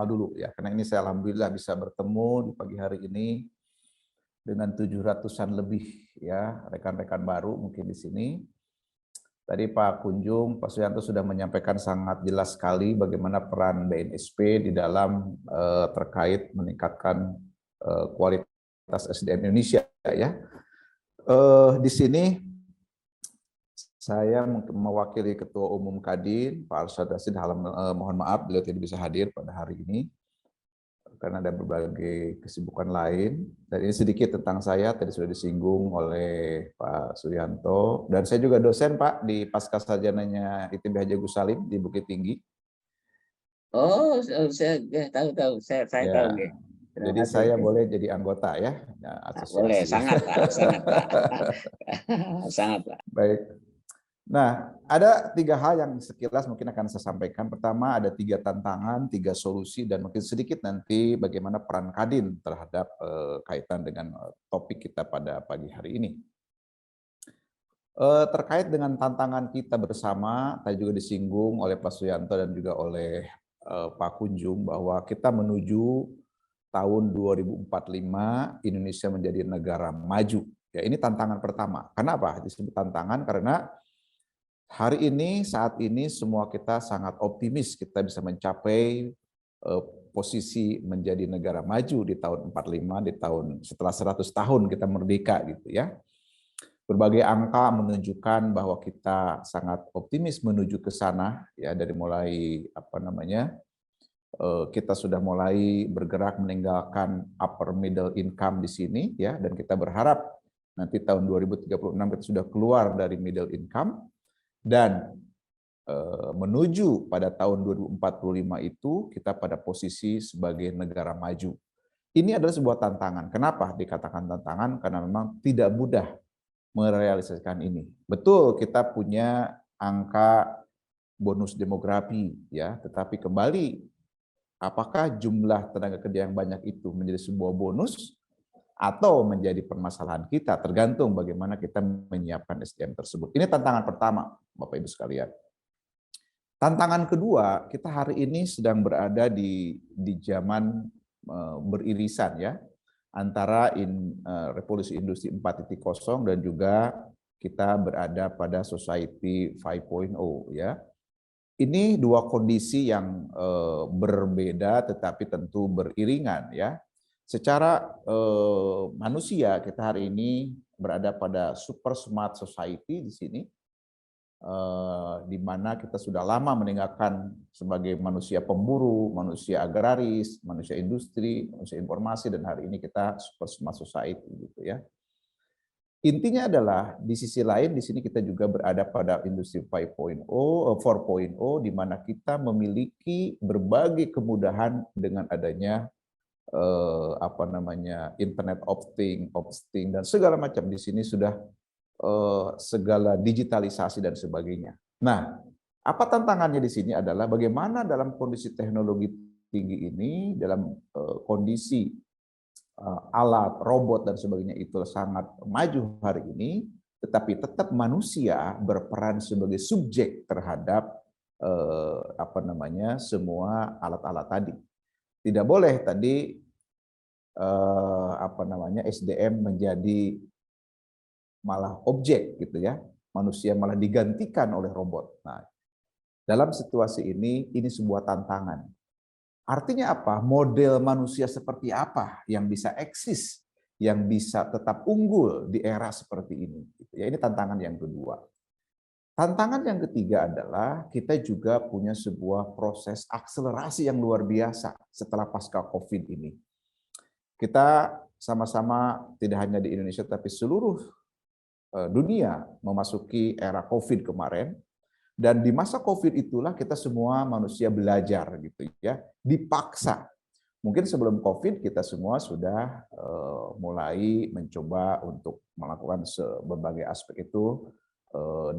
kenal dulu ya, karena ini saya alhamdulillah bisa bertemu di pagi hari ini dengan 700-an lebih ya rekan-rekan baru mungkin di sini. Tadi Pak Kunjung, Pak Suyanto sudah menyampaikan sangat jelas sekali bagaimana peran BNSP di dalam terkait meningkatkan kualitas SDM Indonesia ya. Di sini saya mewakili Ketua Umum Kadin, Pak Arsyad Rashid, mohon maaf beliau tidak bisa hadir pada hari ini karena ada berbagai kesibukan lain. Dan ini sedikit tentang saya, tadi sudah disinggung oleh Pak Suyanto. Dan saya juga dosen Pak di Pascasarjananya ITB Haji Agus Salim di Bukit Tinggi. Oh, saya tahu, saya tahu. Ya, Terima jadi kasih. saya boleh jadi anggota ya, Boleh, asosiasi. sangat Pak, sangat Pak. Sangat Pak. Baik. Nah, ada 3 hal yang sekilas mungkin akan saya sampaikan. Pertama, ada 3 tantangan, 3 solusi, dan mungkin sedikit nanti bagaimana peran Kadin terhadap kaitan dengan topik kita pada pagi hari ini. Terkait dengan tantangan kita bersama, tadi juga disinggung oleh Pak Suyanto dan juga oleh Pak Kunjung bahwa kita menuju tahun 2045 Indonesia menjadi negara maju. Ya, ini tantangan pertama. Kenapa disebut tantangan? Karena hari ini, saat ini semua kita sangat optimis kita bisa mencapai posisi menjadi negara maju di tahun 45, di tahun setelah 100 tahun kita merdeka gitu ya. Berbagai angka menunjukkan bahwa kita sangat optimis menuju ke sana ya, dari mulai kita sudah mulai bergerak meninggalkan upper middle income di sini ya, dan kita berharap nanti tahun 2036 kita sudah keluar dari middle income. Dan menuju pada tahun 2045 itu kita pada posisi sebagai negara maju. Ini adalah sebuah tantangan. Kenapa dikatakan tantangan? Karena memang tidak mudah merealisasikan ini. Betul kita punya angka bonus demografi ya, tetapi kembali apakah jumlah tenaga kerja yang banyak itu menjadi sebuah bonus atau menjadi permasalahan kita, tergantung bagaimana kita menyiapkan SDM tersebut. Ini tantangan pertama, Bapak Ibu sekalian. Tantangan kedua, kita hari ini sedang berada di zaman beririsan ya, antara revolusi industri 4.0 dan juga kita berada pada society 5.0 ya. Ini 2 kondisi yang berbeda tetapi tentu beriringan ya. Secara manusia kita hari ini berada pada super smart society di sini, di mana kita sudah lama meninggalkan sebagai manusia pemburu, manusia agraris, manusia industri, manusia informasi, dan hari ini kita super smart society gitu ya. Intinya adalah di sisi lain di sini kita juga berada pada industri 4.0 di mana kita memiliki berbagai kemudahan dengan adanya Internet of Things, dan segala macam di sini sudah segala digitalisasi dan sebagainya. Nah, apa tantangannya di sini adalah bagaimana dalam kondisi teknologi tinggi ini, dalam kondisi alat, robot dan sebagainya itu sangat maju hari ini, tetapi tetap manusia berperan sebagai subjek terhadap semua alat-alat tadi. Tidak boleh tadi SDM menjadi malah objek gitu ya, manusia malah digantikan oleh robot. Nah, dalam situasi ini sebuah tantangan. Artinya apa? Model manusia seperti apa yang bisa eksis, yang bisa tetap unggul di era seperti ini? Ya, ini tantangan yang kedua. Tantangan yang ketiga adalah kita juga punya sebuah proses akselerasi yang luar biasa setelah pasca COVID ini. Kita sama-sama tidak hanya di Indonesia tapi seluruh dunia memasuki era COVID kemarin, dan di masa COVID itulah kita semua manusia belajar gitu ya, dipaksa. Mungkin sebelum COVID kita semua sudah mulai mencoba untuk melakukan berbagai aspek itu,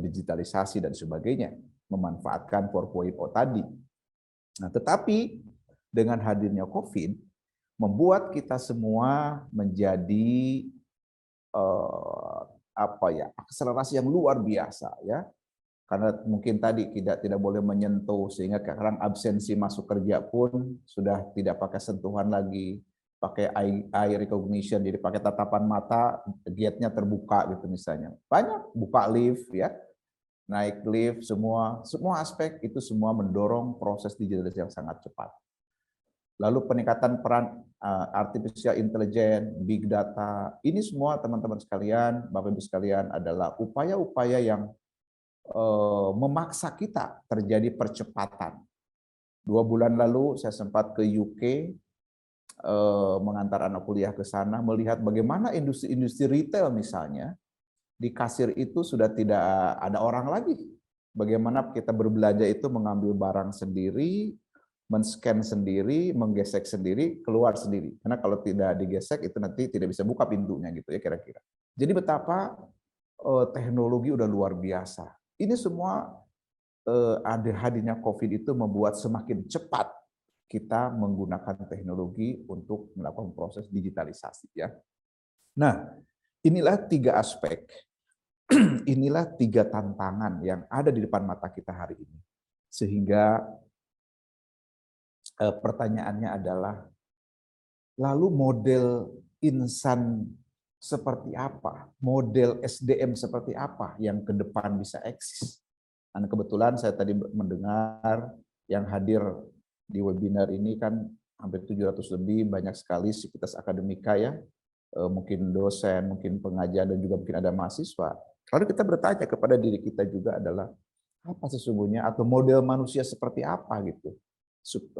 digitalisasi dan sebagainya, memanfaatkan 4.0 tadi. Nah, tetapi dengan hadirnya COVID membuat kita semua menjadi akselerasi yang luar biasa ya. karena mungkin tadi tidak boleh menyentuh, sehingga sekarang absensi masuk kerja pun sudah tidak pakai sentuhan lagi, pakai eye recognition, jadi pakai tatapan mata, gate-nya terbuka gitu misalnya. Banyak, buka lift ya, naik lift, semua aspek itu semua mendorong proses digitalisasi yang sangat cepat. Lalu peningkatan peran artificial intelligence, big data, ini semua teman-teman sekalian, Bapak Ibu sekalian adalah upaya-upaya yang memaksa kita terjadi percepatan. 2 bulan lalu saya sempat ke UK, mengantar anak kuliah ke sana, melihat bagaimana industri retail misalnya, di kasir itu sudah tidak ada orang lagi. Bagaimana kita berbelanja itu mengambil barang sendiri, men-scan sendiri, menggesek sendiri, keluar sendiri. Karena kalau tidak digesek itu nanti tidak bisa buka pintunya gitu ya kira-kira. Jadi betapa teknologi udah luar biasa. Ini semua ada hadirnya COVID itu membuat semakin cepat kita menggunakan teknologi untuk melakukan proses digitalisasi ya. Nah, inilah 3 aspek. Inilah 3 tantangan yang ada di depan mata kita hari ini. Sehingga pertanyaannya adalah, lalu model insan seperti apa? Model SDM seperti apa yang ke depan bisa eksis? Dan kebetulan saya tadi mendengar yang hadir di webinar ini kan hampir 700 lebih, banyak sekali sivitas akademika ya, mungkin dosen, mungkin pengajar, dan juga mungkin ada mahasiswa. Lalu kita bertanya kepada diri kita juga adalah, apa sesungguhnya atau model manusia seperti apa gitu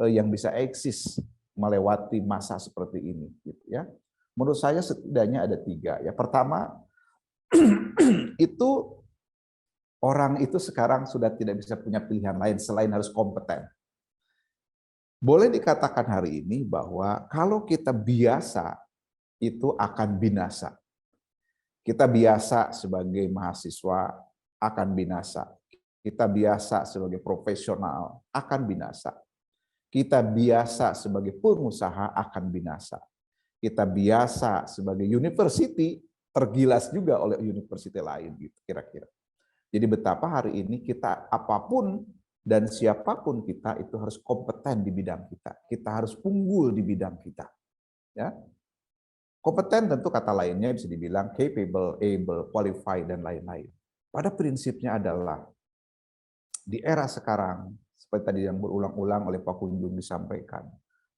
yang bisa eksis melewati masa seperti ini gitu ya. Menurut saya setidaknya ada 3 ya. Pertama, itu orang itu sekarang sudah tidak bisa punya pilihan lain selain harus kompeten. Boleh dikatakan hari ini bahwa kalau kita biasa itu akan binasa. Kita biasa sebagai mahasiswa akan binasa. Kita biasa sebagai profesional akan binasa. Kita biasa sebagai pengusaha akan binasa. Kita biasa sebagai university tergilas juga oleh university lain gitu kira-kira. Jadi betapa hari ini kita apapun dan siapapun kita itu harus kompeten di bidang kita. Kita harus unggul di bidang kita. Ya. Kompeten tentu kata lainnya bisa dibilang capable, able, qualified, dan lain-lain. Pada prinsipnya adalah di era sekarang, seperti tadi yang berulang-ulang oleh Pak Kunjung disampaikan,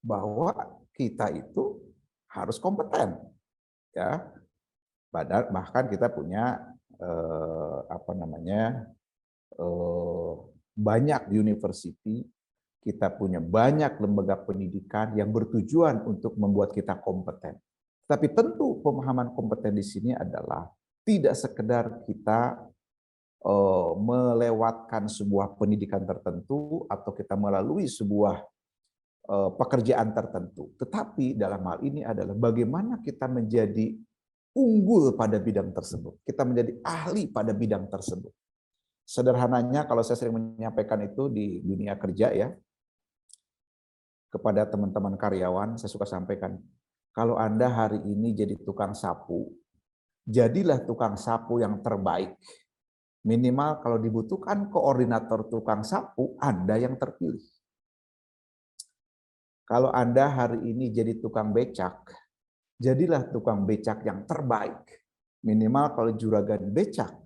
bahwa kita itu harus kompeten. Ya, bahkan kita punya banyak university, kita punya banyak lembaga pendidikan yang bertujuan untuk membuat kita kompeten. Tapi tentu pemahaman kompeten di sini adalah tidak sekedar kita melewatkan sebuah pendidikan tertentu atau kita melalui sebuah pekerjaan tertentu. Tetapi dalam hal ini adalah bagaimana kita menjadi unggul pada bidang tersebut. Kita menjadi ahli pada bidang tersebut. Sederhananya kalau saya sering menyampaikan itu di dunia kerja ya, kepada teman-teman karyawan saya suka sampaikan, kalau Anda hari ini jadi tukang sapu, jadilah tukang sapu yang terbaik. Minimal kalau dibutuhkan koordinator tukang sapu, Anda yang terpilih. Kalau Anda hari ini jadi tukang becak, jadilah tukang becak yang terbaik. Minimal kalau juragan becak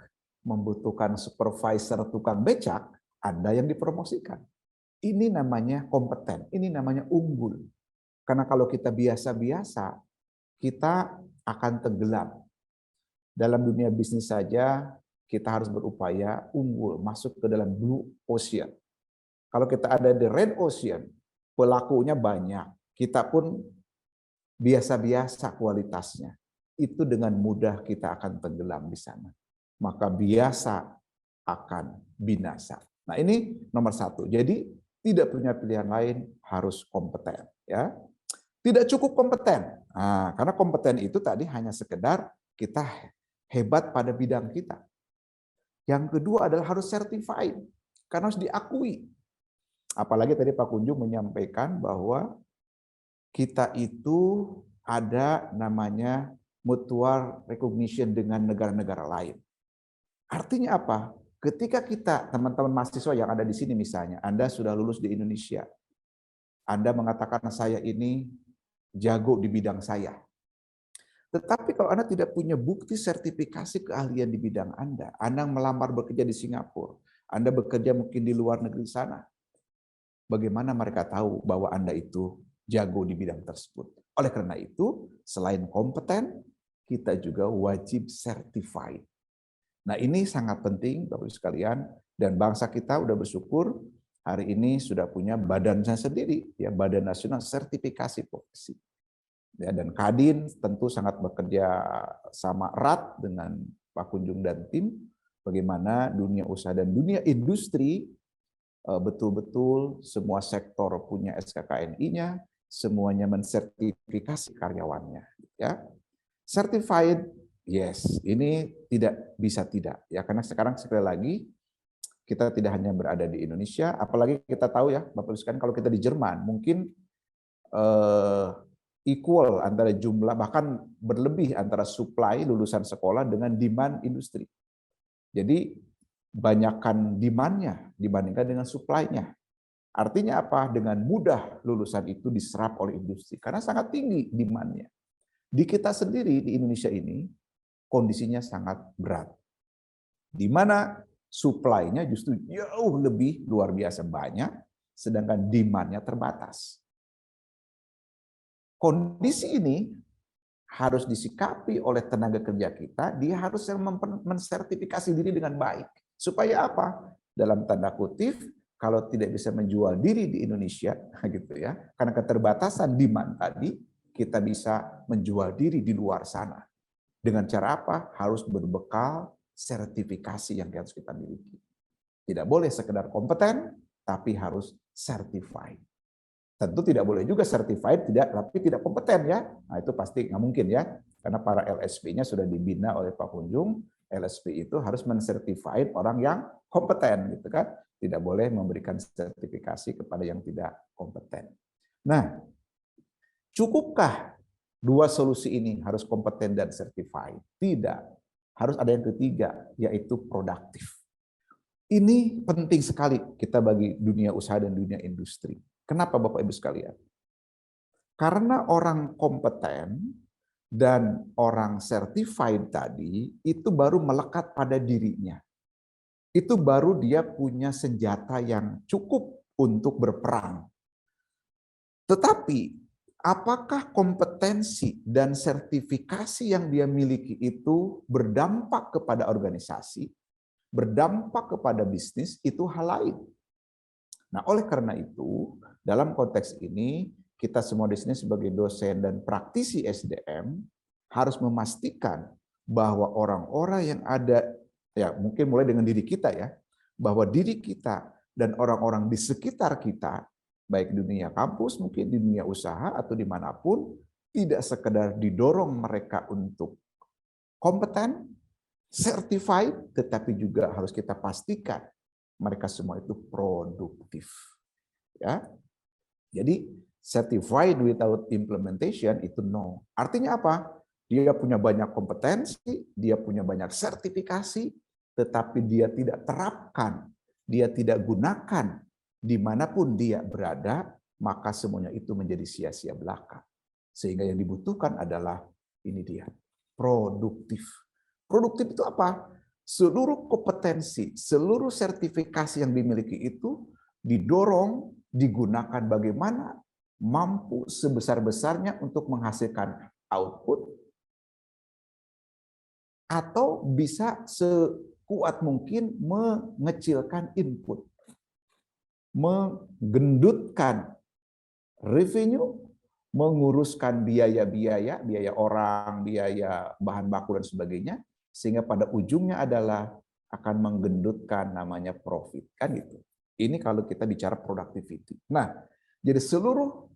membutuhkan supervisor tukang becak, Anda yang dipromosikan. Ini namanya kompeten, ini namanya unggul. Karena kalau kita biasa-biasa, kita akan tenggelam. Dalam dunia bisnis saja, kita harus berupaya unggul, masuk ke dalam blue ocean. Kalau kita ada di red ocean, pelakunya banyak. Kita pun biasa-biasa kualitasnya. Itu dengan mudah kita akan tenggelam di sana. Maka biasa akan binasa. Nah ini nomor 1. Jadi tidak punya pilihan lain, harus kompeten. Ya. Tidak cukup kompeten. Nah, karena kompeten itu tadi hanya sekedar kita hebat pada bidang kita. Yang kedua adalah harus certified, karena harus diakui. Apalagi tadi Pak Kunjung menyampaikan bahwa kita itu ada namanya mutual recognition dengan negara-negara lain. Artinya apa? ketika kita, teman-teman mahasiswa yang ada di sini misalnya, Anda sudah lulus di Indonesia, Anda mengatakan saya ini jago di bidang saya. Tetapi kalau Anda tidak punya bukti sertifikasi keahlian di bidang Anda melamar bekerja di Singapura, Anda bekerja mungkin di luar negeri sana, bagaimana mereka tahu bahwa Anda itu jago di bidang tersebut? Oleh karena itu, selain kompeten, kita juga wajib certified. Nah, ini sangat penting Bapak Ibu sekalian, dan bangsa kita udah bersyukur hari ini sudah punya badannya sendiri, ya, Badan Nasional Sertifikasi Profesi. Ya, dan Kadin tentu sangat bekerja sama erat dengan Pak Kunjung dan tim, bagaimana dunia usaha dan dunia industri betul-betul semua sektor punya SKKNI-nya, semuanya mensertifikasi karyawannya. Ya, certified, yes, ini tidak bisa tidak, ya, karena sekarang sekali lagi kita tidak hanya berada di Indonesia, apalagi kita tahu ya, Bapak Ibu sekalian, kalau kita di Jerman mungkin equal antara jumlah, bahkan berlebih antara supply lulusan sekolah dengan demand industri. Jadi banyakkan demand-nya dibandingkan dengan supply-nya. Artinya apa? Dengan mudah lulusan itu diserap oleh industri karena sangat tinggi demand-nya. Di kita sendiri di Indonesia ini kondisinya sangat berat. Di mana supply-nya justru jauh lebih luar biasa banyak, sedangkan demand-nya terbatas. Kondisi ini harus disikapi oleh tenaga kerja kita, dia harus mensertifikasi diri dengan baik. Supaya apa? Dalam tanda kutip, kalau tidak bisa menjual diri di Indonesia, gitu ya, karena keterbatasan demand tadi, kita bisa menjual diri di luar sana. Dengan cara apa? Harus berbekal sertifikasi yang harus kita miliki. Tidak boleh sekedar kompeten, tapi harus certified. Tentu tidak boleh juga certified, tapi tidak kompeten ya. Nah itu pasti nggak mungkin ya, karena para LSP-nya sudah dibina oleh Pak Kunjung. LSP itu harus mensertified orang yang kompeten, gitu kan? Tidak boleh memberikan sertifikasi kepada yang tidak kompeten. Nah, cukupkah dua solusi ini harus kompeten dan certified? Tidak. Harus ada yang ketiga, yaitu produktif. Ini penting sekali kita bagi dunia usaha dan dunia industri. Kenapa Bapak Ibu sekalian? Karena orang kompeten dan orang certified tadi itu baru melekat pada dirinya. Itu baru dia punya senjata yang cukup untuk berperang. Tetapi apakah kompetensi dan sertifikasi yang dia miliki itu berdampak kepada organisasi, berdampak kepada bisnis, itu hal lain. Nah, oleh karena itu, dalam konteks ini, kita semua di sini sebagai dosen dan praktisi SDM harus memastikan bahwa orang-orang yang ada, ya mungkin mulai dengan diri kita ya, bahwa diri kita dan orang-orang di sekitar kita, baik di dunia kampus, mungkin di dunia usaha atau dimanapun, tidak sekedar didorong mereka untuk kompeten, certified, tetapi juga harus kita pastikan mereka semua itu produktif. Ya. Jadi certified without implementation itu no. Artinya apa? Dia punya banyak kompetensi, dia punya banyak sertifikasi, tetapi dia tidak terapkan, dia tidak gunakan dimanapun dia berada, maka semuanya itu menjadi sia-sia belaka. Sehingga yang dibutuhkan adalah ini dia, produktif. Produktif itu apa? Seluruh kompetensi, seluruh sertifikasi yang dimiliki itu didorong, digunakan bagaimana mampu sebesar-besarnya untuk menghasilkan output atau bisa sekuat mungkin mengecilkan input, menggendutkan revenue, menguruskan biaya-biaya, biaya orang, biaya bahan baku dan sebagainya, sehingga pada ujungnya adalah akan menggendutkan namanya profit, kan gitu. Ini kalau kita bicara productivity. Nah, jadi seluruh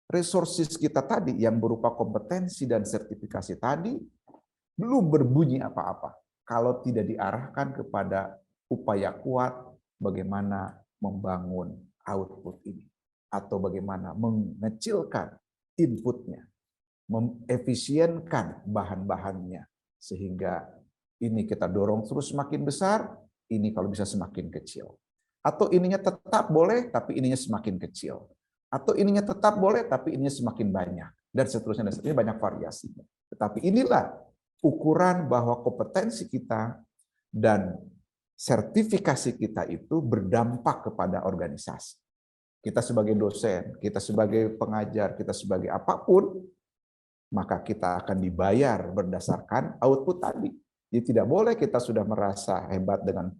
resources kita tadi yang berupa kompetensi dan sertifikasi tadi belum berbunyi apa-apa kalau tidak diarahkan kepada upaya kuat bagaimana membangun output ini atau bagaimana mengecilkan inputnya, mengefisienkan bahan-bahannya sehingga ini kita dorong terus semakin besar, ini kalau bisa semakin kecil. Atau ininya tetap boleh, tapi ininya semakin kecil. Atau ininya tetap boleh, tapi ininya semakin banyak. Dan seterusnya, dan seterusnya, banyak variasinya. Tetapi inilah ukuran bahwa kompetensi kita dan sertifikasi kita itu berdampak kepada organisasi. Kita sebagai dosen, kita sebagai pengajar, kita sebagai apapun, maka kita akan dibayar berdasarkan output tadi. Jadi tidak boleh kita sudah merasa hebat dengan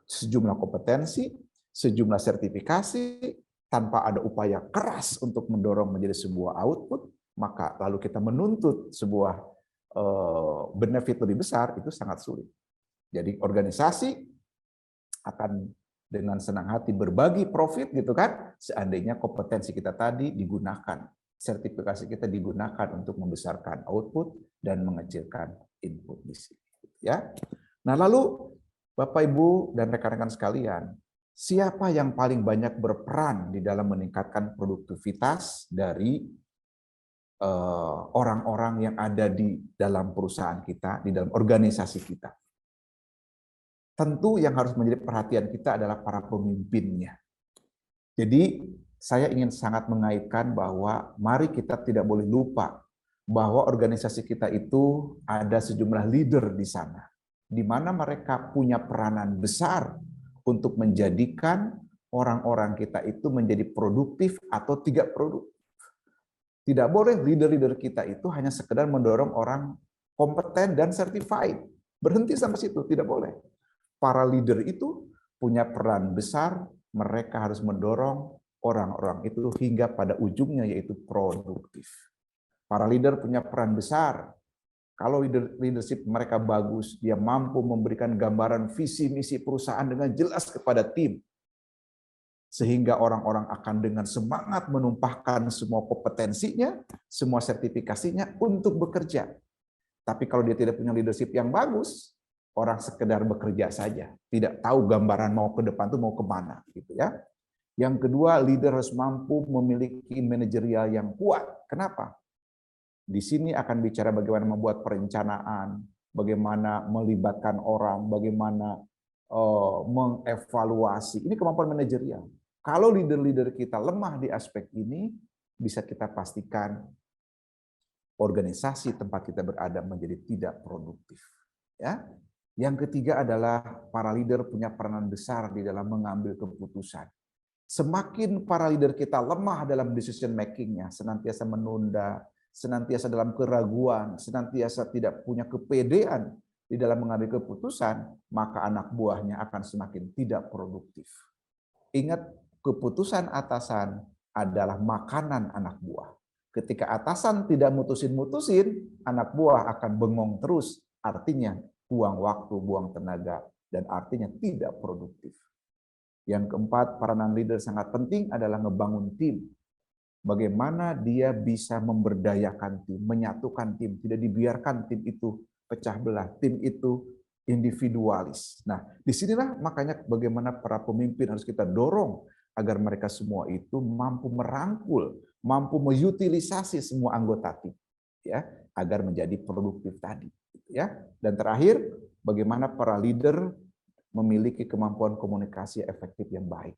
sejumlah kompetensi, sejumlah sertifikasi, tanpa ada upaya keras untuk mendorong menjadi sebuah output, maka lalu kita menuntut sebuah benefit lebih besar, itu sangat sulit. Jadi organisasi akan dengan senang hati berbagi profit gitu kan, seandainya kompetensi kita tadi digunakan, sertifikasi kita digunakan untuk membesarkan output dan mengecilkan input di sini. Ya. Nah lalu Bapak Ibu dan rekan-rekan sekalian, siapa yang paling banyak berperan di dalam meningkatkan produktivitas dari orang-orang yang ada di dalam perusahaan kita, di dalam organisasi kita? Tentu yang harus menjadi perhatian kita adalah para pemimpinnya. Jadi saya ingin sangat mengaitkan bahwa mari kita tidak boleh lupa bahwa organisasi kita itu ada sejumlah leader di sana, di mana mereka punya peranan besar untuk menjadikan orang-orang kita itu menjadi produktif atau tidak produktif. Tidak boleh leader-leader kita itu hanya sekedar mendorong orang kompeten dan certified. Berhenti sampai situ, tidak boleh. Para leader itu punya peran besar, mereka harus mendorong orang-orang itu hingga pada ujungnya yaitu produktif. Para leader punya peran besar. Kalau leadership mereka bagus, dia mampu memberikan gambaran visi misi perusahaan dengan jelas kepada tim. Sehingga orang-orang akan dengan semangat menumpahkan semua kompetensinya, semua sertifikasinya untuk bekerja. Tapi kalau dia tidak punya leadership yang bagus, orang sekedar bekerja saja, tidak tahu gambaran mau ke depan itu mau kemana, gitu ya. Yang kedua, leader harus mampu memiliki manajerial yang kuat. Kenapa? Di sini akan bicara bagaimana membuat perencanaan, bagaimana melibatkan orang, bagaimana mengevaluasi. Ini kemampuan manajerial. Kalau leader-leader kita lemah di aspek ini, bisa kita pastikan organisasi tempat kita berada menjadi tidak produktif. Ya. Yang ketiga adalah para leader punya peranan besar di dalam mengambil keputusan. Semakin para leader kita lemah dalam decision making-nya, senantiasa menunda, senantiasa dalam keraguan, senantiasa tidak punya kepedean di dalam mengambil keputusan, maka anak buahnya akan semakin tidak produktif. Ingat, keputusan atasan adalah makanan anak buah. Ketika atasan tidak mutusin-mutusin, anak buah akan bengong terus, artinya buang waktu, buang tenaga, dan artinya tidak produktif. Yang keempat, peranan leader sangat penting adalah ngebangun tim. Bagaimana dia bisa memberdayakan tim, menyatukan tim, tidak dibiarkan tim itu pecah belah, tim itu individualis. Nah, disinilah makanya bagaimana para pemimpin harus kita dorong agar mereka semua itu mampu merangkul, mampu mengutilisasi semua anggota tim, ya, agar menjadi produktif tadi, ya. Dan terakhir, bagaimana para leader memiliki kemampuan komunikasi efektif yang baik.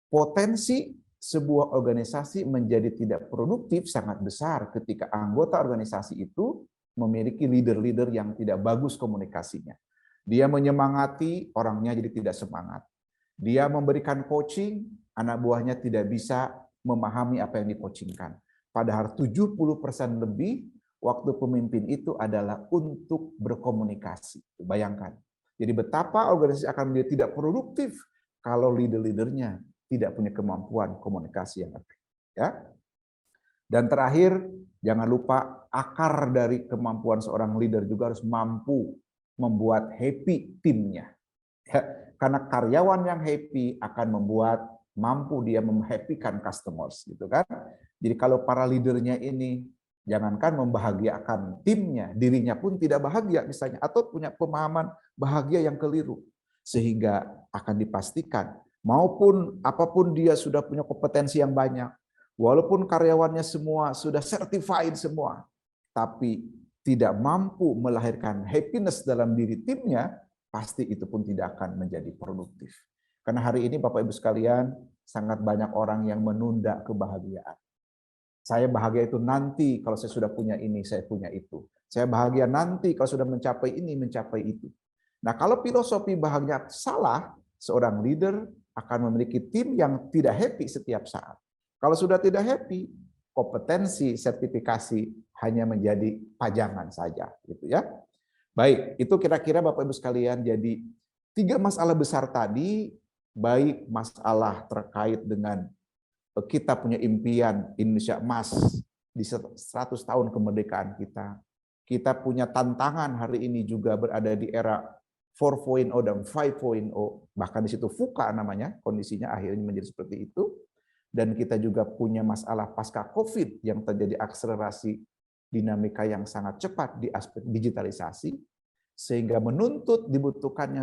Potensi sebuah organisasi menjadi tidak produktif sangat besar ketika anggota organisasi itu memiliki leader-leader yang tidak bagus komunikasinya. Dia menyemangati, orangnya jadi tidak semangat. Dia memberikan coaching, anak buahnya tidak bisa memahami apa yang di-coachingkan. Padahal 70% lebih waktu pemimpin itu adalah untuk berkomunikasi. Bayangkan. Jadi betapa organisasi akan menjadi tidak produktif kalau leader-leadernya tidak punya kemampuan komunikasi yang efektif. Ya. Dan terakhir, jangan lupa akar dari kemampuan seorang leader juga harus mampu membuat happy timnya. Ya, karena karyawan yang happy akan membuat mampu dia menghappykan customers, gitu kan? Jadi kalau para leadernya ini jangankan membahagiakan timnya, dirinya pun tidak bahagia misalnya, atau punya pemahaman bahagia yang keliru, sehingga akan dipastikan maupun apapun dia sudah punya kompetensi yang banyak, walaupun karyawannya semua sudah certified semua, tapi tidak mampu melahirkan happiness dalam diri timnya, pasti itu pun tidak akan menjadi produktif. Karena hari ini Bapak Ibu sekalian, sangat banyak orang yang menunda kebahagiaan. Saya bahagia itu nanti kalau saya sudah punya ini, saya punya itu. Saya bahagia nanti kalau sudah mencapai ini, mencapai itu. Nah, kalau filosofi bahagia salah, seorang leader akan memiliki tim yang tidak happy setiap saat. Kalau sudah tidak happy, kompetensi, sertifikasi hanya menjadi pajangan saja, gitu ya. Baik, itu kira-kira Bapak Ibu sekalian, jadi 3 masalah besar tadi, baik masalah terkait dengan kita punya impian Indonesia emas di 100 tahun kemerdekaan kita. Kita punya tantangan hari ini juga berada di era 4.0 dan 5.0, bahkan di situ VUCA namanya, kondisinya akhirnya menjadi seperti itu. Dan kita juga punya masalah pasca COVID yang terjadi akselerasi dinamika yang sangat cepat di aspek digitalisasi, sehingga menuntut dibutuhkannya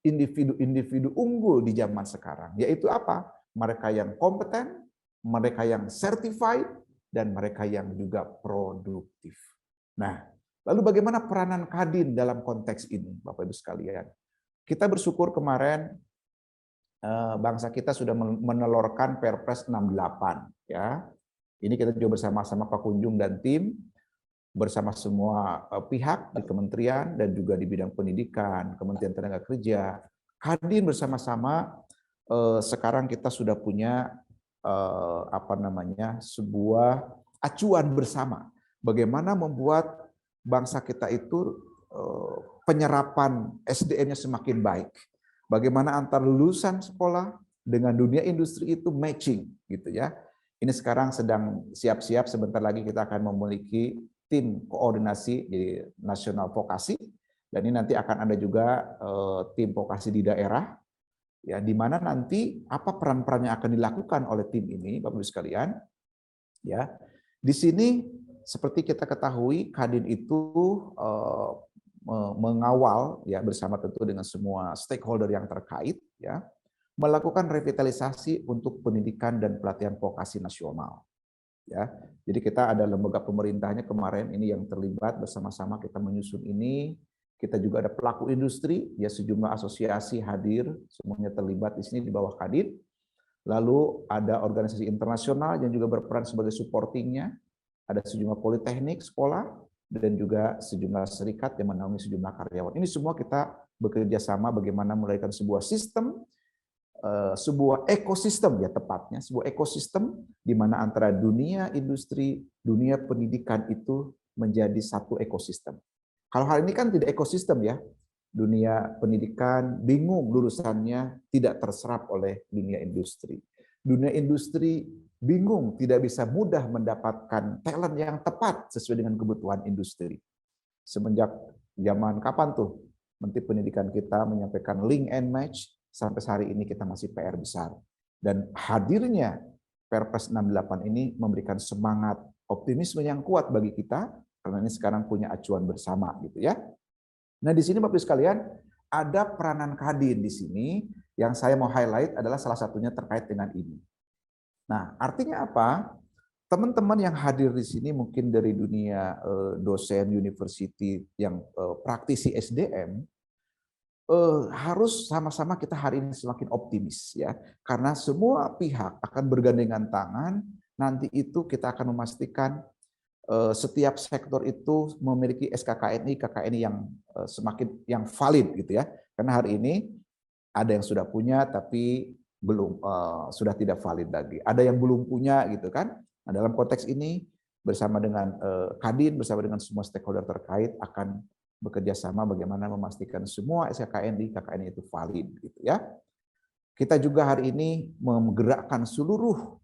individu-individu unggul di zaman sekarang, yaitu apa? Mereka yang kompeten, mereka yang certified, dan mereka yang juga produktif. Nah, lalu bagaimana peranan Kadin dalam konteks ini, Bapak Ibu sekalian? Kita bersyukur kemarin bangsa kita sudah menelurkan Perpres 68. Ya. Ini kita juga bersama-sama Pak Kunjung dan tim, bersama semua pihak di kementerian dan juga di bidang pendidikan, Kementerian Tenaga Kerja, Kadin bersama-sama. Sekarang kita sudah punya sebuah acuan bersama bagaimana membuat bangsa kita itu penyerapan SDM-nya semakin baik, bagaimana antar lulusan sekolah dengan dunia industri itu matching, gitu ya. Ini sekarang sedang siap-siap, sebentar lagi kita akan memiliki tim koordinasi di nasional vokasi, dan ini nanti akan ada juga tim vokasi di daerah. Ya, di mana nanti apa peran-peran yang akan dilakukan oleh tim ini, Bapak Ibu sekalian. Ya, di sini seperti kita ketahui, Kadin itu mengawal ya bersama tentu dengan semua stakeholder yang terkait ya, melakukan revitalisasi untuk pendidikan dan pelatihan vokasi nasional. Ya, jadi kita ada lembaga pemerintahnya kemarin ini yang terlibat bersama-sama kita menyusun ini. Kita juga ada pelaku industri, ya sejumlah asosiasi hadir, semuanya terlibat di sini di bawah Kadin. Lalu ada organisasi internasional yang juga berperan sebagai supportingnya, ada sejumlah politeknik, sekolah, dan juga sejumlah serikat yang menaungi sejumlah karyawan. Ini semua kita bekerja sama bagaimana melahirkan sebuah sistem, sebuah ekosistem ya tepatnya, sebuah ekosistem di mana antara dunia industri, dunia pendidikan itu menjadi satu ekosistem. Kalau hal ini kan tidak ekosistem ya, dunia pendidikan bingung lulusannya tidak terserap oleh dunia industri. Dunia industri bingung tidak bisa mudah mendapatkan talent yang tepat sesuai dengan kebutuhan industri. Semenjak zaman kapan tuh Menteri Pendidikan kita menyampaikan link and match, sampai hari ini kita masih PR besar. Dan hadirnya Perpres 68 ini memberikan semangat optimisme yang kuat bagi kita, karena ini sekarang punya acuan bersama gitu ya. Nah, di sini Bapak Ibu sekalian ada peranan Kadin di sini yang saya mau highlight adalah salah satunya terkait dengan ini. Nah, artinya apa? Teman-teman yang hadir di sini mungkin dari dunia dosen university yang praktisi SDM harus sama-sama kita hari ini semakin optimis ya, karena semua pihak akan bergandengan tangan. Nanti itu kita akan memastikan setiap sektor itu memiliki SKKNI, KKNI yang semakin yang valid gitu ya. Karena hari ini ada yang sudah punya tapi belum sudah tidak valid lagi. Ada yang belum punya gitu kan. Nah, dalam konteks ini bersama dengan Kadin, bersama dengan semua stakeholder terkait akan bekerja sama bagaimana memastikan semua SKKNI, KKNI itu valid gitu ya. Kita juga hari ini menggerakkan seluruh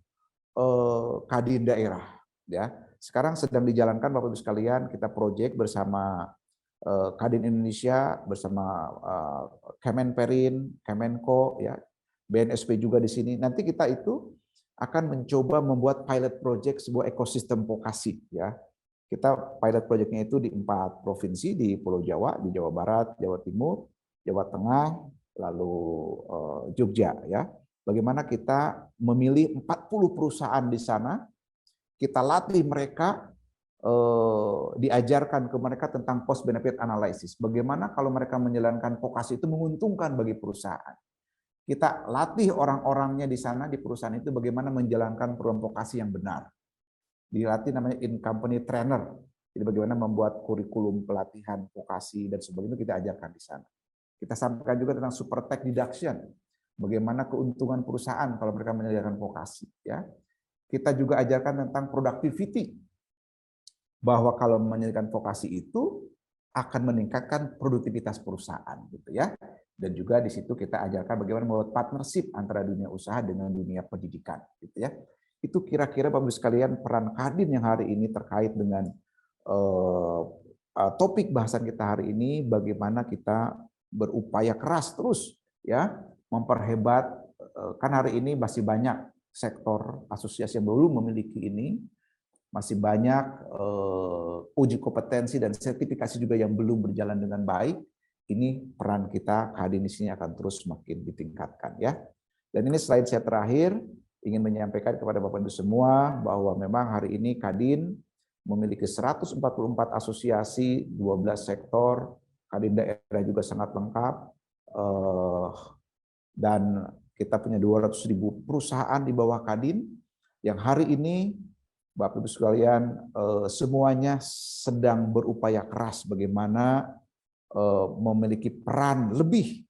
Kadin daerah ya. Sekarang sedang dijalankan Bapak Ibu sekalian, kita proyek bersama Kadin Indonesia, bersama Kemenperin, Kemenko, ya, BNSP juga di sini. Nanti kita itu akan mencoba membuat pilot project sebuah ekosistem vokasi. Ya, kita pilot projectnya itu di 4 provinsi di Pulau Jawa, di Jawa Barat, Jawa Timur, Jawa Tengah, lalu Jogja. Ya, bagaimana kita memilih 40 perusahaan di sana. Kita latih mereka diajarkan ke mereka tentang cost benefit analysis. Bagaimana kalau mereka menjalankan vokasi itu menguntungkan bagi perusahaan. Kita latih orang-orangnya di sana di perusahaan itu bagaimana menjalankan program vokasi yang benar. Dilatih namanya in-company trainer. Jadi bagaimana membuat kurikulum pelatihan vokasi dan sebagainya kita ajarkan di sana. Kita sampaikan juga tentang super tech deduction. Bagaimana keuntungan perusahaan kalau mereka menjalankan vokasi. Ya. Kita juga ajarkan tentang productivity. Bahwa kalau menyediakan vokasi itu akan meningkatkan produktivitas perusahaan gitu ya. Dan juga di situ kita ajarkan bagaimana membuat partnership antara dunia usaha dengan dunia pendidikan gitu ya. Itu kira-kira Bapak Ibu sekalian peran Kadin yang hari ini terkait dengan topik bahasan kita hari ini, bagaimana kita berupaya keras terus ya memperhebat, kan hari ini masih banyak sektor asosiasi yang belum memiliki ini. Masih banyak uji kompetensi dan sertifikasi juga yang belum berjalan dengan baik. Ini peran kita Kadin di sini akan terus makin ditingkatkan ya. Dan ini slide saya terakhir ingin menyampaikan kepada Bapak Ibu semua bahwa memang hari ini Kadin memiliki 144 asosiasi, 12 sektor, Kadin daerah juga sangat lengkap, dan kita punya 200.000 perusahaan di bawah Kadin yang hari ini Bapak Ibu sekalian, semuanya sedang berupaya keras bagaimana memiliki peran lebih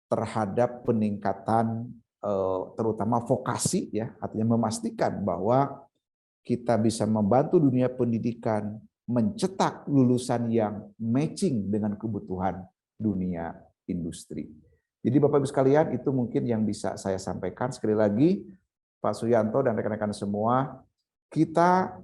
terhadap peningkatan terutama vokasi ya, artinya memastikan bahwa kita bisa membantu dunia pendidikan mencetak lulusan yang matching dengan kebutuhan dunia industri. Jadi Bapak Ibu sekalian, itu mungkin yang bisa saya sampaikan. Sekali lagi Pak Suyanto dan rekan-rekan semua, kita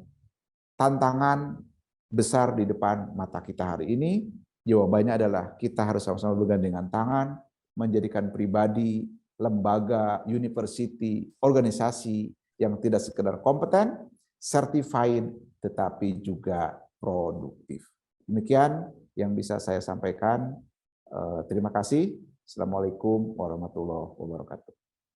tantangan besar di depan mata kita hari ini. Jawabannya adalah kita harus sama-sama bergandengan tangan, menjadikan pribadi, lembaga, university, organisasi yang tidak sekedar kompeten, certified, tetapi juga produktif. Demikian yang bisa saya sampaikan. Terima kasih. Assalamualaikum warahmatullahi wabarakatuh.